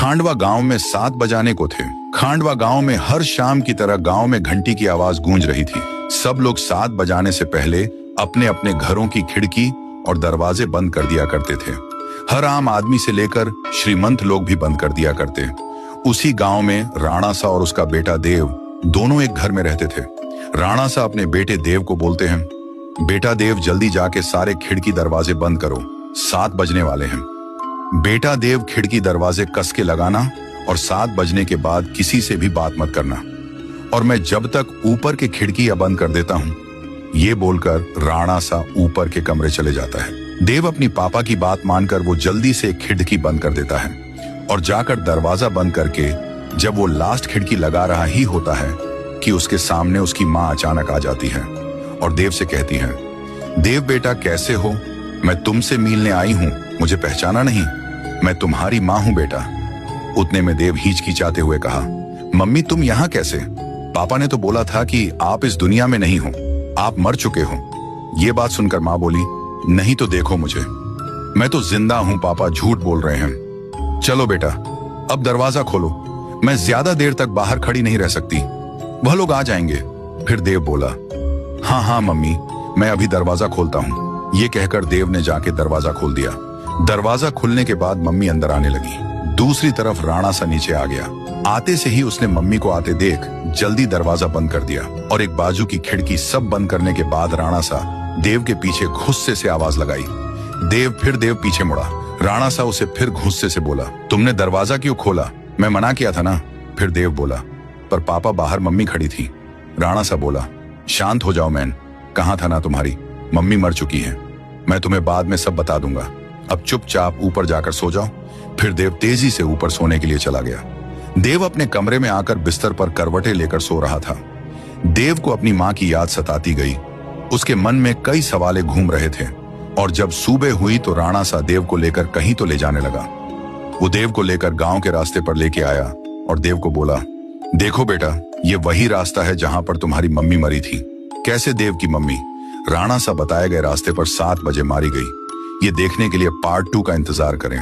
खांडवा गांव में 7 बजाने को थे। खांडवा गांव में हर शाम की तरह गांव में घंटी की आवाज गूंज रही थी। सब लोग 7 बजाने से पहले अपने अपने घरों की खिड़की और दरवाजे बंद कर दिया करते थे। हर आम आदमी से लेकर श्रीमंत लोग भी बंद कर दिया करते। उसी गांव में राणा सा और उसका बेटा देव दोनों एक घर में रहते थे। राणा सा अपने बेटे देव को बोलते हैं, बेटा देव जल्दी जाके सारे खिड़की दरवाजे बंद करो, 7 बजने वाले हैं। बेटा देव खिड़की दरवाजे कस के लगाना और 7 बजने के बाद किसी से भी बात मत करना, और मैं जब तक ऊपर के खिड़कियां बंद कर देता हूं, ये बोलकर राणा सा ऊपर के कमरे चले जाता है। देव अपनी पापा की बात मानकर वो जल्दी से खिड़की बंद कर देता है और जाकर दरवाजा बंद करके जब वो लास्ट खिड़की लगा रहा ही होता है कि उसके सामने उसकी माँ अचानक आ जाती है और देव से कहती है, देव बेटा कैसे हो, मैं तुमसे मिलने आई हूं, मुझे पहचाना नहीं, मैं तुम्हारी माँ हूं बेटा। उतने में देव हिचकिचाते हुए कहा, मम्मी तुम यहाँ कैसे? पापा ने तो बोला था कि आप इस दुनिया में नहीं हो, आप मर चुके हो। ये बात सुनकर माँ बोली, नहीं तो देखो मुझे, मैं तो जिंदा हूं पापा, झूठ बोल रहे हैं। चलो बेटा अब दरवाजा खोलो, मैं ज्यादा देर तक बाहर खड़ी नहीं रह सकती, वह लोग आ जाएंगे। फिर देव बोला, हाँ हाँ मम्मी, मैं अभी दरवाजा खोलता हूँ। ये कहकर देव ने जाके दरवाजा खोल दिया। दरवाजा खुलने के बाद मम्मी अंदर आने लगी। दूसरी तरफ राणा सा नीचे आ गया। आते से ही उसने मम्मी को आते देख जल्दी दरवाजा बंद कर दिया और एक बाजू की खिड़की सब बंद करने के बाद राणा सा देव के पीछे गुस्से से आवाज लगाई। देव पीछे मुड़ा। राणा सा उसे फिर गुस्से से बोला, तुमने दरवाजा क्यों खोला? मैं मना किया था ना। फिर देव बोला, पर पापा बाहर मम्मी खड़ी थी। राणा सा बोला, शांत हो जाओ मैन, कहाँ था ना तुम्हारी, मम्मी मर चुकी है, मैं तुम्हें बाद में सब बता दूंगा, अब चुपचाप ऊपर जाकर सो जाओ। फिर देव तेजी से ऊपर सोने के लिए चला गया। देव अपने कमरे में आकर बिस्तर पर करवटें लेकर सो रहा था। देव को अपनी माँ की याद सताती गई। उसके मन में कई सवाल घूम रहे थे और जब सुबह हुई तो राणा सा देव को लेकर कहीं तो ले जाने लगा। वो देव को लेकर गांव के रास्ते पर लेके आया और देव को बोला, देखो बेटा, ये वही रास्ता है जहां पर तुम्हारी मम्मी मरी थी। कैसे देव की मम्मी? राणा सा बताए गए रास्ते पर 7 बजे मारी गई। ये देखने के लिए पार्ट 2 का इंतजार करें।